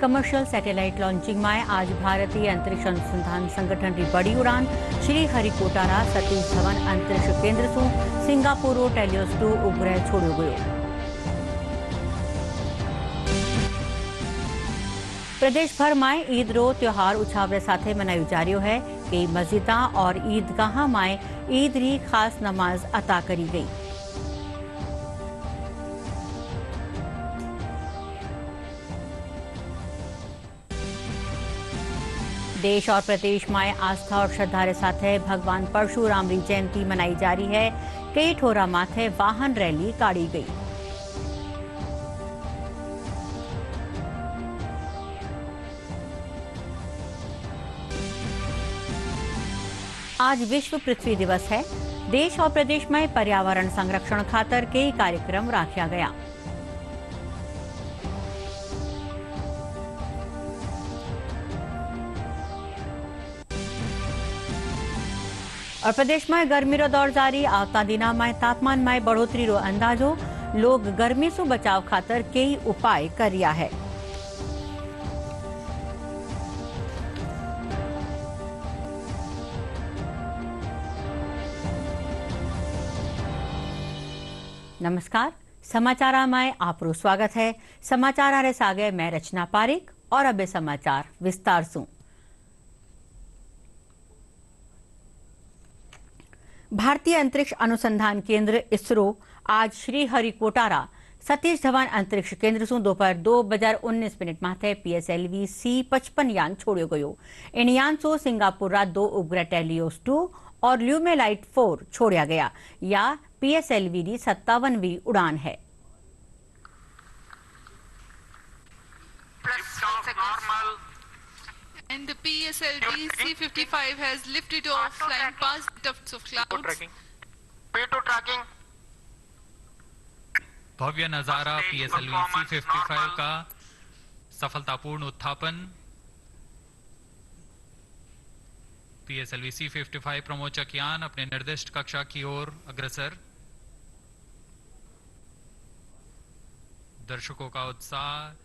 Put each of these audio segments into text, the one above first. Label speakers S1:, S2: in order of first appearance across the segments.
S1: Commercial satellite launching में आज भारतीय अंतरिक्ष अनुसंधान संगठन की बड़ी उड़ान श्रीहरिकोटारा सतीश धवन अंतरिक्ष केंद्र से सिंगापुर टेलियोस 2 उपग्रह छोड़ो गयो। प्रदेश भर में ईद रो त्योहार उछावरे साथे मनायो जा रह्यो है। कई मस्जिदां और ईदगाह में ईद री खास नमाज अता करी गई। देश और प्रदेश में आस्था और श्रद्धा के साथ भगवान परशुराम री जयंती मनाई जा रही है। कई ठोरा माथे वाहन रैली काढ़ी गई। आज विश्व पृथ्वी दिवस है। देश और प्रदेश में पर्यावरण संरक्षण खातर कई कार्यक्रम रखा गया। और प्रदेश में गर्मी रो दौर जारी। आवता दिना में तापमान में बढ़ोतरी रो अंदाजो। लोग गर्मी से बचाव खातर कई उपाय करिया है। नमस्कार, समाचार में आपरो स्वागत है। समाचार आरे सागे मैं रचना पारिक और अब समाचार विस्तार से। भारतीय अंतरिक्ष अनुसंधान केंद्र इसरो आज श्रीहरिकोटारा सतीश धवन अंतरिक्ष केंद्र से दोपहर 2:19 माथे PSLV C-55 यान छोड़ो गयो। इन यान से सिंगापुर 2 उपग्रह टेलियोस 2 और ल्यूमेलाइट 4 छोड़ा गया। या PSLV की 57वीं उड़ान है।
S2: And the PSLV C-55 has lifted off, flying past tufts of clouds.
S3: P2 tracking.
S4: भव्य नजारा PSLV C-55 का सफलतापूर्ण उत्थापन। PSLV C-55 प्रमोचक यान अपने निर्दिष्ट कक्षा की ओर अग्रसर। दर्शकों का उत्साह।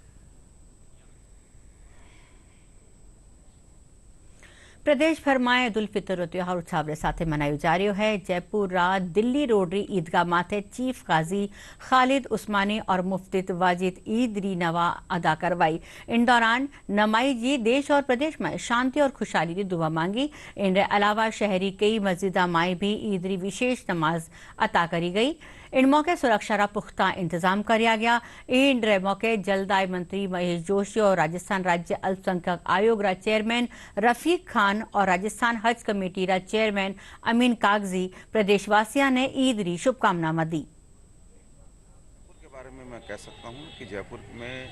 S1: प्रदेश भर में ईद उल फितर त्योहार उत्साह साथ मनायो जा रह्यो है। जयपुर रात दिल्ली रोडरी ईदगाह माथे चीफ काजी खालिद उस्मानी और मुफ्ती वाजिद ईद री नवा अदा करवाई। इन दौरान नमाई जी देश और प्रदेश में शांति और खुशहाली की दुआ मांगी। इन अलावा शहरी कई मस्जिदा माए भी ईद री विशेष नमाज अता करी गई। इन मौके सुरक्षा रा पुख्ता इंतजाम किया गया। इन मौके जलदाय मंत्री महेश जोशी और राजस्थान राज्य अल्पसंख्यक आयोग रा चेयरमैन रफीक खान और राजस्थान हज कमेटी रा चेयरमैन अमीन कागजी प्रदेशवासियों ने ईद री शुभकामना दी।
S5: के बारे में मैं कह सकता हूँ कि जयपुर में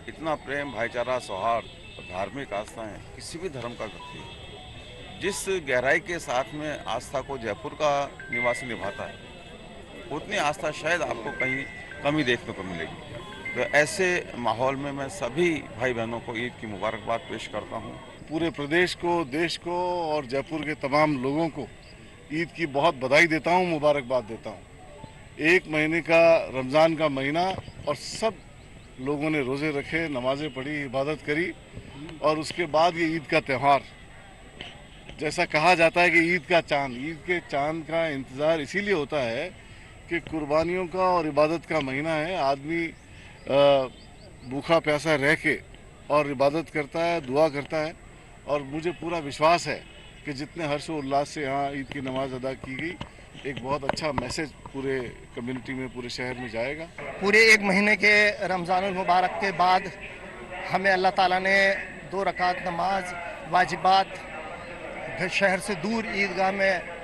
S5: इतना प्रेम, भाईचारा, सौहार्द और धार्मिक आस्थाएं किसी भी धर्म का व्यक्ति जिस गहराई के साथ में आस्था को जयपुर का निवासी निभाता है, उतनी आस्था शायद आपको कहीं कमी देखने को मिलेगी। तो ऐसे माहौल में मैं सभी भाई बहनों को ईद की मुबारकबाद पेश करता हूँ।
S6: पूरे प्रदेश को, देश को और जयपुर के तमाम लोगों को ईद की बहुत बधाई देता हूँ, मुबारकबाद देता हूँ। 1 महीने का रमज़ान का महीना और सब लोगों ने रोज़े रखे, नमाजें पढ़ी, इबादत करी और उसके बाद ये ईद का त्यौहार। जैसा कहा जाता है कि ईद के चाँद का इंतज़ार इसीलिए होता है कि कुर्बानियों का और इबादत का महीना है। आदमी भूखा प्यासा रह के और इबादत करता है, दुआ करता है और मुझे पूरा विश्वास है कि जितने हर्ष और उल्लास से यहाँ ईद की नमाज अदा की गई, एक बहुत अच्छा मैसेज पूरे कम्युनिटी में, पूरे शहर में जाएगा।
S7: पूरे 1 महीने के रमज़ानुल मुबारक के बाद हमें अल्लाह ताला ने 2 रकात नमाज वाजिबात शहर से दूर ईदगाह में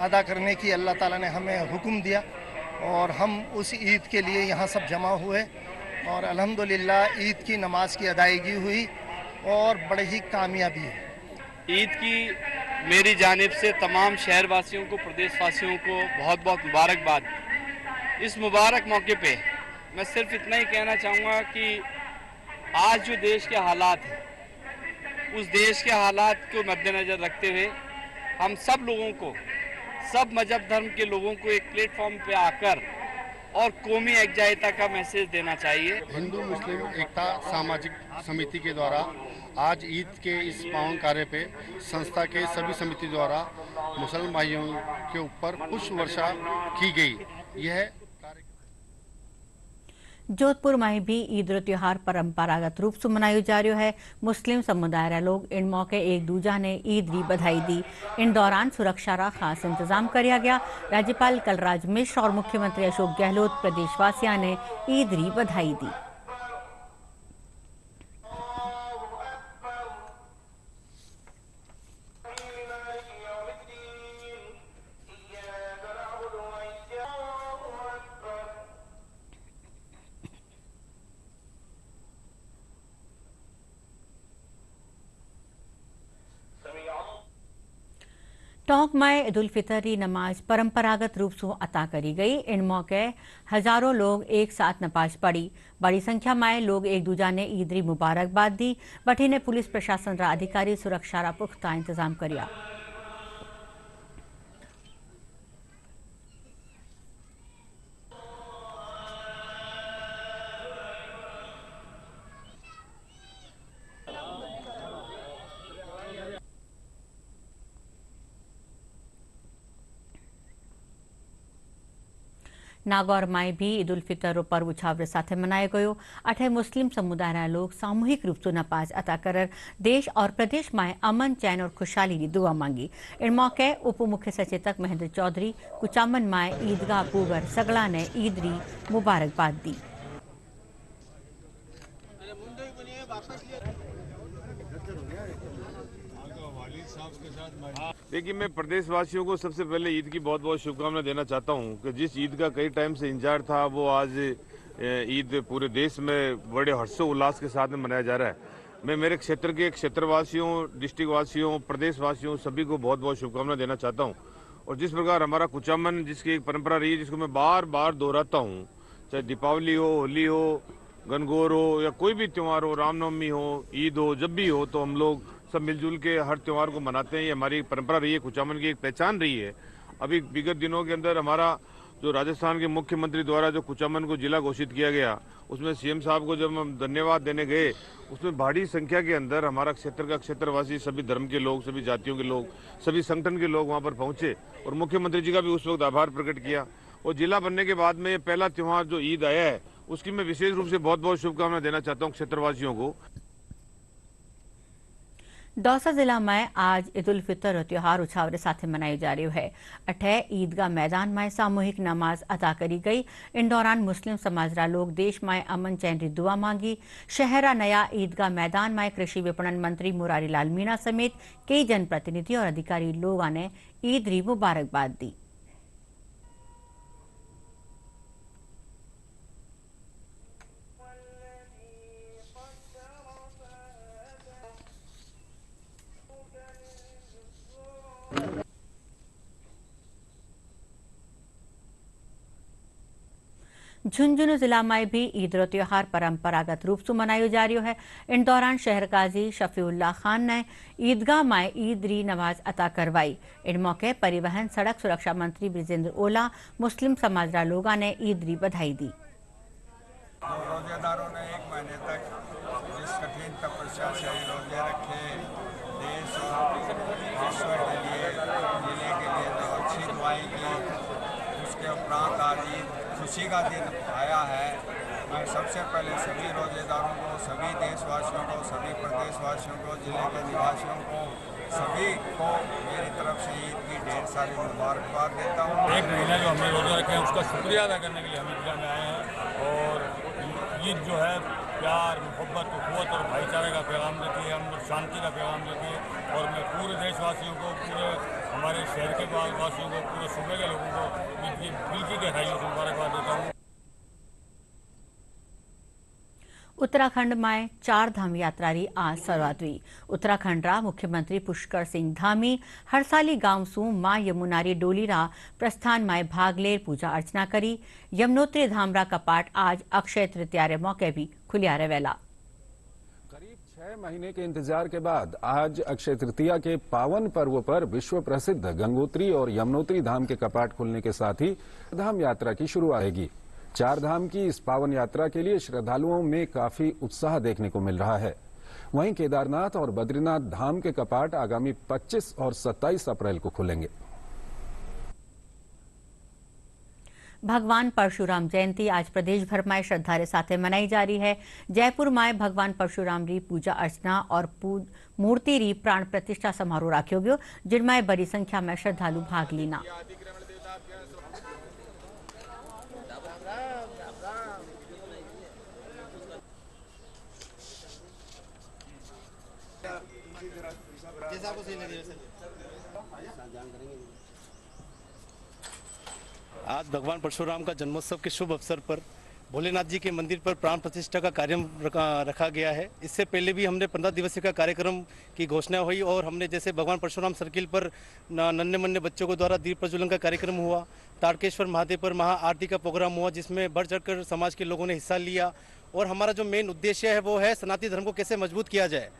S7: अदा करने की अल्लाह ताला ने हमें हुक्म दिया और हम उस ईद के लिए यहाँ सब जमा हुए और अल्हम्दुलिल्लाह ईद की नमाज की अदायगी हुई और बड़ी ही कामयाबी है।
S8: ईद की मेरी जानिब से तमाम शहरवासियों को, प्रदेशवासियों को बहुत बहुत मुबारकबाद। इस मुबारक मौके पे मैं सिर्फ इतना ही कहना चाहूँगा कि आज जो देश के हालात हैं, उस देश के हालात को मद्देनज़र रखते हुए हम सब लोगों को, सब मजहब धर्म के लोगों को एक प्लेटफॉर्म पे आकर और कौमी एकजायता का मैसेज देना चाहिए।
S9: हिंदू मुस्लिम एकता सामाजिक समिति के द्वारा आज ईद के इस पावन कार्य पे संस्था के सभी समिति द्वारा मुसलमान भाइयों के ऊपर पुष्प वर्षा की गई। यह
S1: जोधपुर में भी ईद रो त्योहार परंपरागत रूप से मनायो जा रहा है। मुस्लिम समुदाय रा लोग इन मौके एक दूजा ने ईद री बधाई दी। इन दौरान सुरक्षा रा खास इंतजाम किया गया। राज्यपाल कलराज मिश्र और मुख्यमंत्री अशोक गहलोत प्रदेशवासियों ने ईद री बधाई दी। टोंक में ईद उल फितर की नमाज परंपरागत रूप से अता करी गई। इन मौके हजारों लोग एक साथ नमाज पढ़ी। बड़ी संख्या में लोग एक दूजा ने ईद री मुबारकबाद दी। बठी ने पुलिस प्रशासन रा अधिकारी सुरक्षा रा पुख्ता इंतजाम किया। नागौर में भी ईद उल फितर पर्व छावरे साथे मनायो गयो। अठे मुस्लिम समुदाय लोग सामूहिक रूप से नमाज अता कर देश और प्रदेश में अमन चैन और खुशहाली की दुआ मांगी। इन मौके उप मुख्य सचेतक महेंद्र चौधरी कुचामन में ईदगाह पूगर सगला ने ईद री मुबारकबाद दी।
S10: देखिए, मैं प्रदेशवासियों को सबसे पहले ईद की बहुत बहुत शुभकामनाएं देना चाहता हूं कि जिस ईद का कई टाइम से इंतजार था वो आज ईद पूरे देश में बड़े हर्षोल्लास के साथ में मनाया जा रहा है। मैं मेरे क्षेत्र के क्षेत्रवासियों, डिस्ट्रिक्ट वासियों, प्रदेशवासियों सभी को बहुत बहुत शुभकामनाएं देना चाहता हूँ। और जिस प्रकार हमारा कुचामन जिसकी एक परंपरा रही है, जिसको मैं बार बार दोहराता हूँ, चाहे दीपावली हो, होली हो, गणगौर हो या कोई भी त्यौहार हो, रामनवमी हो, ईद हो, जब भी हो तो हम लोग सब मिलजुल के हर त्यौहार को मनाते हैं। ये हमारी परंपरा रही है, कुचामन की एक पहचान रही है। अभी विगत दिनों के अंदर हमारा जो राजस्थान के मुख्यमंत्री द्वारा जो कुचामन को जिला घोषित किया गया, उसमें सीएम साहब को जब हम धन्यवाद देने गए, उसमें भारी संख्या के अंदर हमारा क्षेत्र का क्षेत्रवासी, सभी धर्म के लोग, सभी जातियों के लोग, सभी संगठन के लोग वहाँ पर पहुंचे और मुख्यमंत्री जी का भी उस वक्त आभार प्रकट किया। और जिला बनने के बाद में ये पहला त्यौहार जो ईद आया है, उसकी मैं विशेष रूप से बहुत बहुत शुभकामनाएं देना चाहता हूँ क्षेत्रवासियों को।
S1: दौसा जिला में आज ईद उल फितर त्योहार उछावरे साथे मनायो जा रहा है। अठे ईदगाह मैदान में सामूहिक नमाज अदा करी गई। इन दौरान मुस्लिम समाज रा लोग देश में अमन चैन री दुआ मांगी। शहरा नया ईदगाह मैदान में कृषि विपणन मंत्री मुरारी लाल मीणा समेत कई जनप्रतिनिधि और अधिकारी लोगों ने ईद री मुबारकबाद दी। झुंझुनू जिला में भी ईद रो त्योहार परंपरागत रूप से मनायो जा रहा है। इन दौरान शहर काजी शफीउल्लाह खान ने ईदगाह में ईद री नमाज अता करवाई। इन मौके परिवहन सड़क सुरक्षा मंत्री ब्रिजेंद्र ओला, मुस्लिम समाज रा लोगों ने ईद री बधाई दी।
S11: रोजेदारों ने एक महीने तक जिस कठिन तपस्या से रोजे रखे, देश और ईश्वर के लिए, जिले के लिए जो अच्छी दुआएं की, उसके उपरांत आज खुशी का दिन आया है। मैं सबसे पहले सभी रोजेदारों को, सभी देशवासियों को, सभी प्रदेशवासियों को, जिले के निवासियों को, सभी को मेरी तरफ से ईद की ढेर सारी मुबारकबाद देता हूँ।
S12: एक महीना जो हमने रोजा रखे हैं उसका शुक्रिया अदा करने के लिए हम ईदगाह में आए हैं। और ईद जो है प्यार, मोहब्बत, उखुवत और भाईचारे का पैगाम देती है, हम शांति का पैगाम देती है। और मैं पूरे देशवासियों को, पूरे हमारे शहर के वासियों को, पूरे सूबे के लोगों को ईद की दिल की गहराइयों से मुबारकबाद देता हूँ।
S1: उत्तराखंड में 4 धाम यात्रा री आज शुरुआत हुई। उत्तराखंड रा मुख्यमंत्री पुष्कर सिंह धामी हरसाली गांव सू मां यमुना री डोली रा प्रस्थान में भाग ले पूजा अर्चना करी। यमुनोत्री धाम रा कपाट आज अक्षय तृतीया रे मौके भी खुलिया रहेला।
S13: करीब 6 महीने के इंतजार के बाद आज अक्षय तृतीया के पावन पर्व पर विश्व प्रसिद्ध गंगोत्री और यमुनोत्री धाम के कपाट खुलने के साथ ही धाम यात्रा की शुरुआत होगी। चारधाम की इस पावन यात्रा के लिए श्रद्धालुओं में काफी उत्साह देखने को मिल रहा है। वहीं केदारनाथ और बद्रीनाथ धाम के कपाट आगामी 25 और 27 अप्रैल को खुलेंगे।
S1: भगवान परशुराम जयंती आज प्रदेश भर में श्रद्धा के साथ मनाई जा रही है। जयपुर में भगवान परशुराम री पूजा अर्चना और मूर्ति री प्राण प्रतिष्ठा समारोह राख्यो गयो, जिनमें बड़ी संख्या में श्रद्धालु भाग लीना।
S14: आज भगवान परशुराम का जन्मोत्सव के शुभ अवसर पर भोलेनाथ जी के मंदिर पर प्राण प्रतिष्ठा का कार्य रखा गया है। इससे पहले भी हमने 15 दिवसीय का कार्यक्रम की घोषणा हुई और हमने जैसे भगवान परशुराम सर्किल पर नन्हे मुन्ने बच्चों को द्वारा दीप प्रज्वलन का कार्यक्रम हुआ, तारकेश्वर महादेव पर महा आरती का प्रोग्राम हुआ जिसमें बढ़ चढ़कर समाज के लोगों ने हिस्सा लिया। और हमारा जो मेन उद्देश्य है वो है सनातन धर्म को कैसे मजबूत किया जाए।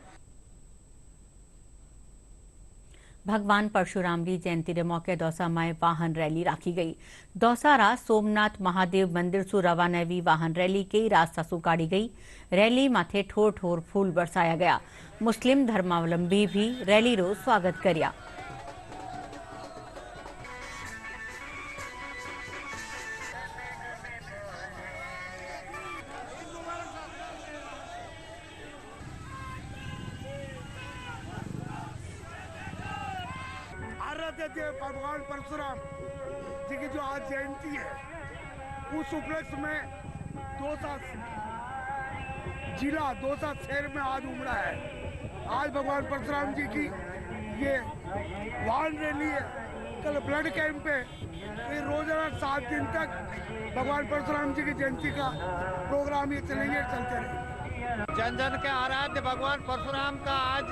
S1: भगवान परशुराम री जयंती के मौके दौसा में वाहन रैली राखी गई। दौसारा सोमनाथ महादेव मंदिर सु रवाना हुई वाहन रैली कई रास्ता सु काढ़ी गई। रैली माथे ठोर ठोर फूल बरसाया गया। मुस्लिम धर्मावलंबी भी रैली रो स्वागत कर्या।
S15: भगवान परशुराम जी की जो आज जयंती है उस उपलक्ष्य में जिला दौसा शहर में आज उमड़ा है। आज भगवान परशुराम जी की ये वाहन रैली है। कल ब्लड कैंप है। ये रोजाना 7 दिन तक भगवान परशुराम जी की जयंती का प्रोग्राम ये चलेंगे, चलते रहेंगे।
S16: जन जन के आराध्य भगवान परशुराम का आज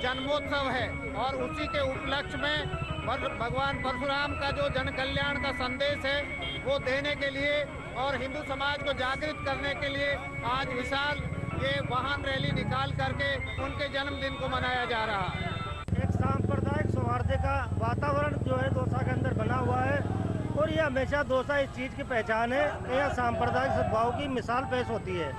S16: जन्मोत्सव है और उसी के उपलक्ष्य में भगवान परशुराम का जो जन कल्याण का संदेश है वो देने के लिए और हिंदू समाज को जागृत करने के लिए आज विशाल ये वाहन रैली निकाल करके उनके जन्मदिन को मनाया जा रहा है।
S17: एक सांप्रदायिक सौहार्द का वातावरण जो है दौसा के अंदर बना हुआ है और ये हमेशा दौसा इस चीज़ की पहचान है कि यह सांप्रदायिक सद्भाव की मिसाल पेश होती है।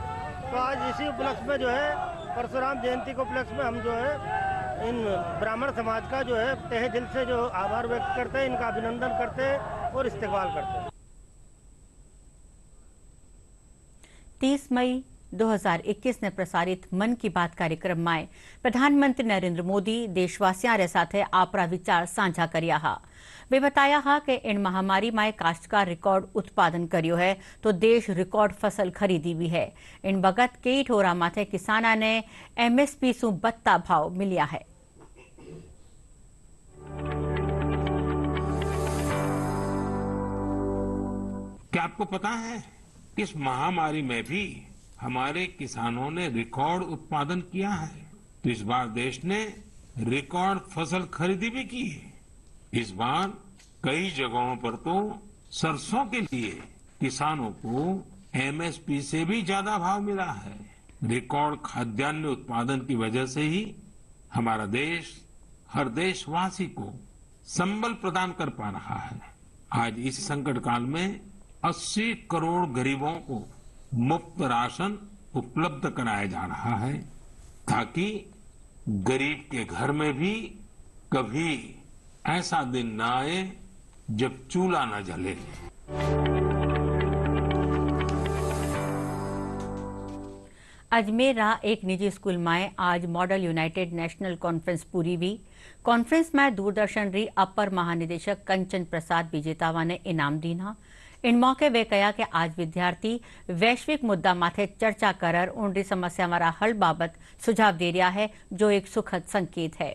S17: तो आज इसी उपलक्ष्य में जो है परशुराम जयंती के उपलक्ष्य में हम जो है इन ब्राह्मण समाज का जो है तहे दिल से जो आभार व्यक्त करते हैं, इनका अभिनंदन करते हैं और इस्तेकबाल करते हैं।
S1: 30 मई 2021 ने प्रसारित मन की बात कार्यक्रम में प्रधानमंत्री नरेंद्र मोदी देशवासियों रे साथे आपरा विचार साझा कर्या हा। वे बताया हा कि इन महामारी में काश्तकार रिकॉर्ड उत्पादन कर्यो है तो देश रिकॉर्ड फसल खरीदी भी है। इन बगत कई ठोरा माथे किसाना ने MSP सु बत्ता भाव मिलिया है।
S18: क्या आपको पता है इस महामारी में भी हमारे किसानों ने रिकॉर्ड उत्पादन किया है? तो इस बार देश ने रिकॉर्ड फसल खरीदी भी की है। इस बार कई जगहों पर तो सरसों के लिए किसानों को MSP से भी ज्यादा भाव मिला है। रिकॉर्ड खाद्यान्न उत्पादन की वजह से ही हमारा देश हर देशवासी को संबल प्रदान कर पा रहा है। आज इस संकट काल में 80 करोड़ गरीबों को मुफ्त राशन उपलब्ध कराया जा रहा है ताकि गरीब के घर में भी कभी ऐसा दिन न आए जब चूल्हा न जले।
S1: अजमेर रहा एक निजी स्कूल में आज मॉडल यूनाइटेड नेशनल कॉन्फ्रेंस पूरी हुई। कॉन्फ्रेंस में दूरदर्शन री अपर महानिदेशक कंचन प्रसाद विजेतावा ने इनाम दीना। इन मौके वे कहा कि आज विद्यार्थी वैश्विक मुद्दा माथे चर्चा कर उनकी समस्या वाला हल बाबत सुझाव दे रहा है, जो एक सुखद संकेत है।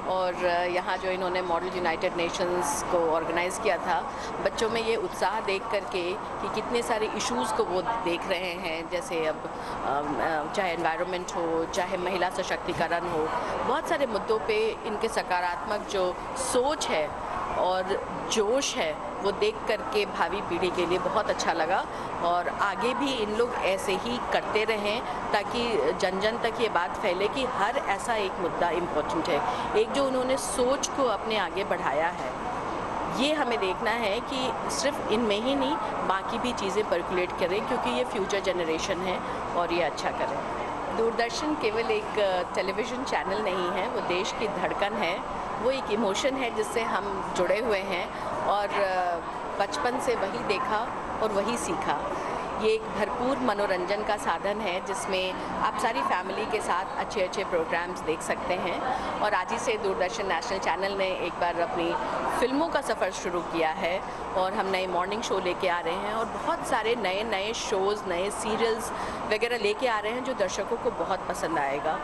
S19: और यहाँ जो इन्होंने मॉडल यूनाइटेड नेशंस को ऑर्गेनाइज़ किया था, बच्चों में ये उत्साह देख करके कि कितने सारे इश्यूज़ को वो देख रहे हैं, जैसे अब चाहे एनवायरनमेंट हो, चाहे महिला सशक्तिकरण हो, बहुत सारे मुद्दों पे इनके सकारात्मक जो सोच है और जोश है वो देख करके भावी पीढ़ी के लिए बहुत अच्छा लगा। और आगे भी इन लोग ऐसे ही करते रहें ताकि जन जन तक ये बात फैले कि हर ऐसा एक मुद्दा इम्पोर्टेंट है। एक जो उन्होंने सोच को अपने आगे बढ़ाया है ये हमें देखना है कि सिर्फ इनमें ही नहीं, बाकी भी चीज़ें पर्कुलेट करें, क्योंकि ये फ्यूचर जनरेशन है और ये अच्छा करें। दूरदर्शन केवल एक टेलीविज़न चैनल नहीं है, वो देश की धड़कन है, वो एक इमोशन है जिससे हम जुड़े हुए हैं और बचपन से वही देखा और वही सीखा। ये एक भरपूर मनोरंजन का साधन है जिसमें आप सारी फैमिली के साथ अच्छे अच्छे प्रोग्राम्स देख सकते हैं। और आज ही से दूरदर्शन नेशनल चैनल ने एक बार अपनी फिल्मों का सफ़र शुरू किया है और हम नए मॉर्निंग शो लेके आ रहे हैं और बहुत सारे नए नए शोज़, नए सीरियल्स वगैरह लेके आ रहे हैं जो दर्शकों को बहुत पसंद आएगा।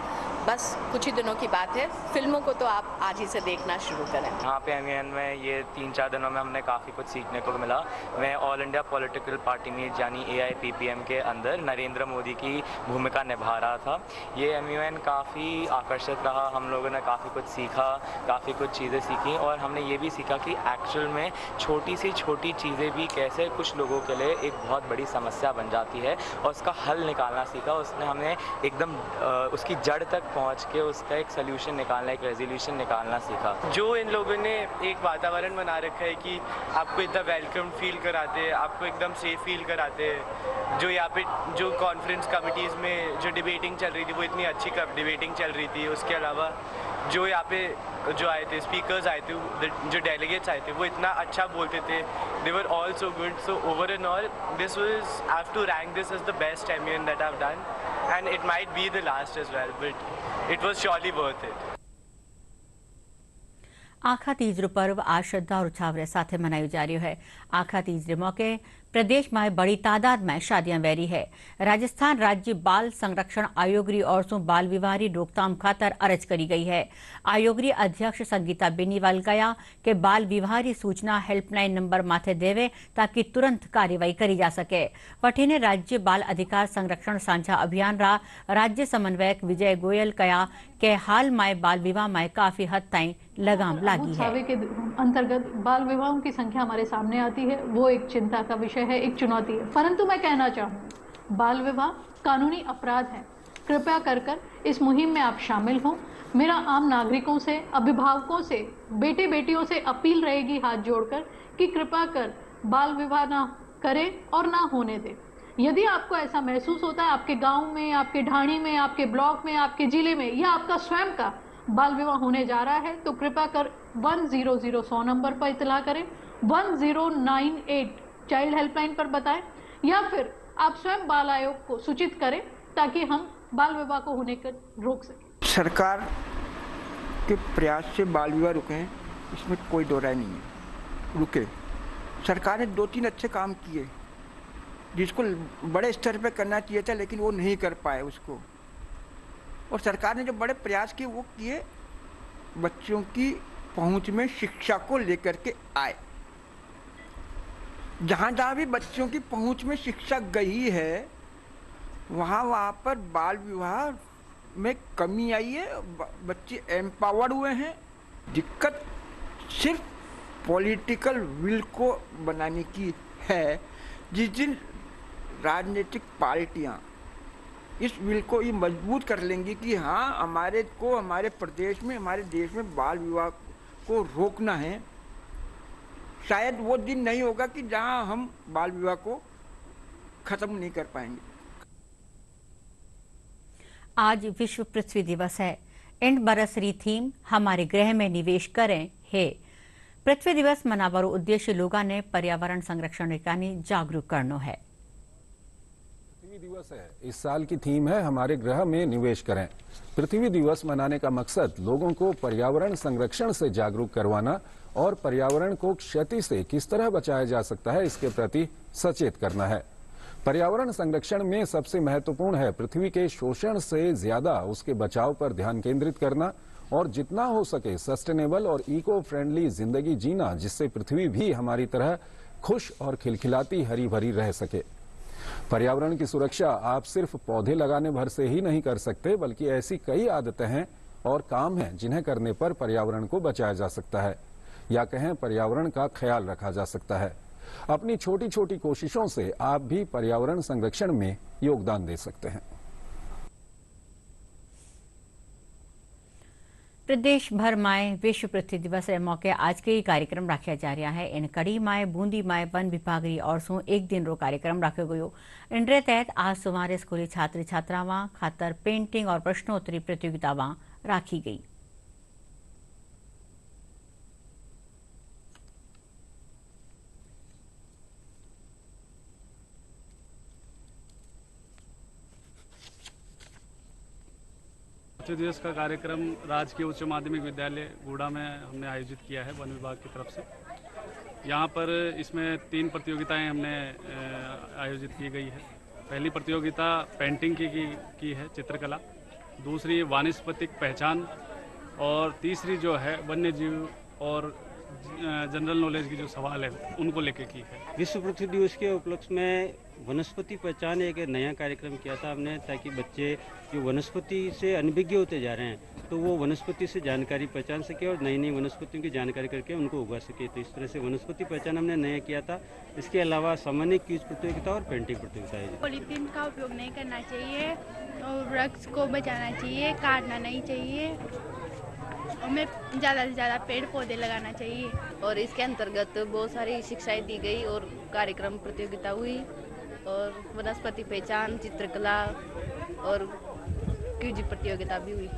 S19: बस कुछ ही दिनों की बात है, फिल्मों को तो आप आज ही से देखना शुरू करें।
S20: यहाँ पे एमयूएन में ये 3-4 दिनों में हमने काफ़ी कुछ सीखने को मिला। मैं all India political party meet यानी AIPPM के अंदर नरेंद्र मोदी की भूमिका निभा रहा था। ये एमयूएन काफ़ी आकर्षित रहा, हम लोगों ने काफ़ी कुछ सीखा, काफ़ी कुछ चीज़ें सीखी और हमने ये भी सीखा कि एक्चुअल में छोटी सी छोटी चीज़ें भी कैसे कुछ लोगों के लिए एक बहुत बड़ी समस्या बन जाती है और उसका हल निकालना सीखा। उसने हमें एकदम उसकी जड़ तक पहुंच के उसका एक सोल्यूशन निकालना, एक रेजोल्यूशन निकालना सीखा।
S21: जो इन लोगों ने एक वातावरण बना रखा है कि आपको इतना वेलकम फील कराते हैं, आपको एकदम सेफ फील कराते हैं। जो यहाँ पे जो कॉन्फ्रेंस कमिटीज़ में जो डिबेटिंग चल रही थी वो इतनी अच्छी डिबेटिंग चल रही थी। उसके अलावा जो यहाँ पे जो आए थे स्पीकर्स आए थे, जो डेलीगेट्स आए थे वो इतना अच्छा बोलते थे। They were all so good. So over and all this was I have to rank this as the best MUN that I have done and it might be the last as well but it was surely worth it.
S1: आखा तीजरू पर्व आज श्रद्धा और उत्साह साथ मनाई जा रही है। आखा तीजरे मौके प्रदेश में बड़ी तादाद में शादियां वैरी है। राजस्थान राज्य बाल संरक्षण आयोग री ओर से बाल विवाह री रोकथाम खातर अर्ज करी गई है। आयोग री अध्यक्ष संगीता बेनीवाल गया कि बाल विवाह री सूचना हेल्पलाइन नंबर माथे देवे ताकि तुरंत कार्यवाही करी जा सके। वठीने राज्य बाल अधिकार संरक्षण सांझा अभियान रा राज्य समन्वयक विजय गोयल कया कि हाल में बाल विवाह में काफी हद तक लगाम लागी है।
S22: के अंतर्गत बाल विवाहों की संख्या हमारे सामने आती है, वो एक चिंता का विषय है, एक चुनौती है। परंतु मैं कहना चाहूँ बाल विवाह कानूनी अपराध है। कृपया कर इस मुहिम में आप शामिल हों। मेरा आम नागरिकों से, अभिभावकों से, बेटे बेटियों से अपील रहेगी हाथ जोड़कर कि कृपया कर बाल विवाह ना करें और ना होने दें। यदि आपको ऐसा महसूस होता है आपके गांव में, आपके ढाणी में, आपके ब्लॉक में, आपके जिले में या आपका स्वयं का बाल विवाह होने जा रहा है तो कृपया कर 100 नंबर पर इतला करें, 1098 चाइल्ड हेल्पलाइन पर बताएं या फिर आप स्वयं बाल आयोग को सूचित करें ताकि हम बाल विवाह को होने कर रोक सकें।
S23: सरकार के प्रयास से बाल विवाह रुके हैं, इसमें कोई दो राय नहीं है, रुके। सरकार ने 2-3 अच्छे काम किए जिसको बड़े स्तर पे करना चाहिए था लेकिन वो नहीं कर पाए उसको। और सरकार ने जो बड़े प्रयास किए वो किए बच्चों की पहुंच में शिक्षा को लेकर के आए। जहाँ जहाँ भी बच्चों की पहुंच में शिक्षा गई है वहाँ पर बाल विवाह में कमी आई है, बच्चे एम्पावर्ड हुए हैं। दिक्कत सिर्फ पॉलिटिकल विल को बनाने की है। जिस दिन राजनीतिक पार्टियां इस विल को ये मजबूत कर लेंगी कि हाँ हमारे प्रदेश में, हमारे देश में बाल विवाह को रोकना है, शायद वो दिन नहीं होगा कि जहां हम बाल विवाह को खत्म नहीं कर पाएंगे।
S1: आज विश्व पृथ्वी दिवस है। इंड बरस री थीम हमारे ग्रह में निवेश करें है। पृथ्वी दिवस मनावारो उद्देश्य लोगों ने पर्यावरण संरक्षण कानी जागरूक करनो है।
S13: पृथ्वी दिवस है, इस साल की थीम है हमारे ग्रह में निवेश करें। पृथ्वी दिवस मनाने का मकसद लोगों को पर्यावरण संरक्षण से जागरूक करवाना और पर्यावरण को क्षति से किस तरह बचाया जा सकता है इसके प्रति सचेत करना है। पर्यावरण संरक्षण में सबसे महत्वपूर्ण है पृथ्वी के शोषण से ज्यादा उसके बचाव पर ध्यान केंद्रित करना और जितना हो सके सस्टेनेबल और इको फ्रेंडली जिंदगी जीना, जिससे पृथ्वी भी हमारी तरह खुश और खिलखिलाती हरी भरी रह सके। पर्यावरण की सुरक्षा आप सिर्फ पौधे लगाने भर से ही नहीं कर सकते, बल्कि ऐसी कई आदतें हैं और काम हैं जिन्हें करने पर पर्यावरण को बचाया जा सकता है या कहें पर्यावरण का ख्याल रखा जा सकता है। अपनी छोटी छोटी कोशिशों से आप भी पर्यावरण संरक्षण में योगदान दे सकते हैं।
S1: प्रदेश भर में विश्व पृथ्वी दिवस के मौके आज कई कार्यक्रम रखा जा रहा है। इन कड़ी में बूंदी में वन विभाग री ओर से एक दिन रो कार्यक्रम रखो गयो। इन तहत आज सुमारे स्कूली छात्र छात्रावां खातर पेंटिंग और प्रश्नोत्तरी प्रतियोगितावां राखी गई।
S2: पृथ्वी दिवस का कार्यक्रम राजकीय उच्च माध्यमिक विद्यालय गूड़ा में हमने आयोजित किया है वन विभाग की तरफ से। यहाँ पर इसमें 3 प्रतियोगिताएं हमने आयोजित की गई है। पहली प्रतियोगिता पेंटिंग की है, चित्रकला। दूसरी वानस्पतिक पहचान और तीसरी जो है वन्य जीव और जनरल नॉलेज की जो सवाल है उनको लेके की है।
S3: विश्व पृथ्वी दिवस के उपलक्ष्य में वनस्पति पहचान एक नया कार्यक्रम किया था हमने, ताकि बच्चे जो वनस्पति से अनभिज्ञ होते जा रहे हैं तो वो वनस्पति से जानकारी पहचान सके और नई नई वनस्पतियों की जानकारी करके उनको उगा सके। तो इस तरह से वनस्पति पहचान हमने नया किया था। इसके अलावा सामान्य क्विज प्रतियोगिता और पेंटिंग प्रतियोगिता है।
S4: पॉलीथीन का उपयोग नहीं करना चाहिए और वृक्ष को बचाना चाहिए, काटना नहीं चाहिए। हमें ज़्यादा से ज़्यादा पेड़ पौधे लगाना चाहिए।
S19: और इसके अंतर्गत बहुत सारी शिक्षाएं दी गई और कार्यक्रम प्रतियोगिता हुई और वनस्पति पहचान, चित्रकला और क्विज प्रतियोगिता भी हुई।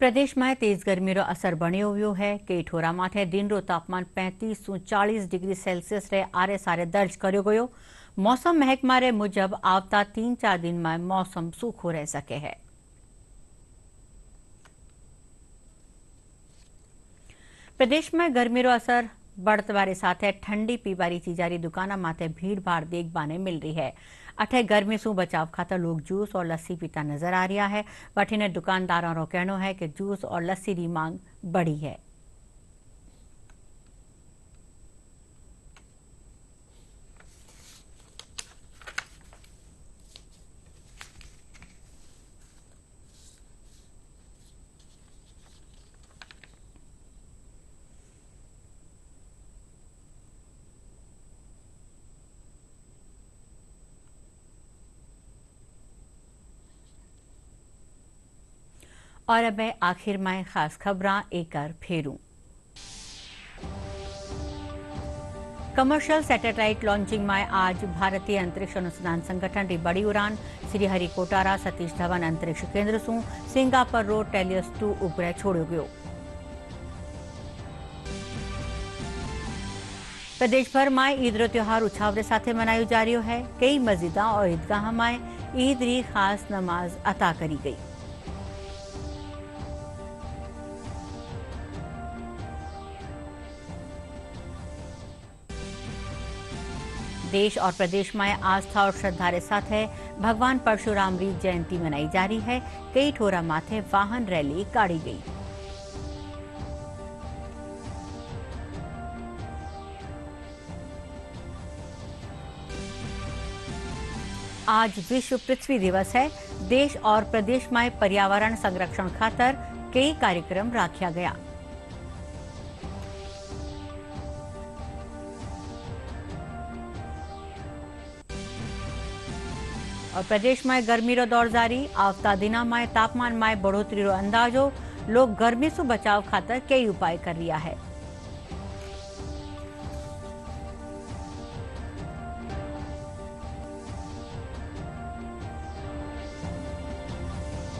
S1: प्रदेश में तेज गर्मी रो असर बन्यो हुयो है। कई ठोरा माथे दिन रो तापमान 35 से 40 डिग्री सेल्सियस रे आरे सारे दर्ज कर्यो गयो। मौसम महकमा रे मुजब आवता 3-4 दिन में मौसम सूखो रह सके है। प्रदेश में गर्मी रो असर बढ़त बारे साथ ठंडी पीवारी चीजारी दुकाना माथे भीड़ भाड़ देखबाने मिल रही है। अठे गर्मी से बचाव खातर लोग जूस और लस्सी पीता नजर आ रहा है। वठीने दुकानदारों रो कहना है कि जूस और लस्सी की मांग बढ़ी है। और अब आखिर में खास खबरां एक फेरूं। कमर्शियल सैटेलाइट लॉन्चिंग में आज भारतीय अंतरिक्ष अनुसंधान संगठन री बड़ी उड़ान श्रीहरिकोटा सतीश धवन अंतरिक्ष केंद्र से सिंगापुर रो टेलियस 2 उपग्रह छोड़ो गयो। प्रदेश भर में ईद रो त्योहार उछावरे साथे मनायो जा रह्यो है। कई मस्जिदा और ईदगाह में ईद री खास नमाज अता करी गई। देश और प्रदेश में आस्था और श्रद्धा के साथ भगवान परशुराम री जयंती मनाई जा रही है। कई ठोरा माथे वाहन रैली काढ़ी गई। आज विश्व पृथ्वी दिवस है। देश और प्रदेश में पर्यावरण संरक्षण खातर कई कार्यक्रम रखा गया। और प्रदेश में गर्मी रो दौर जारी। आवता दिना में तापमान में बढ़ोतरी रो अंदाजो। लोग गर्मी से बचाव खातर कई उपाय कर रहा है।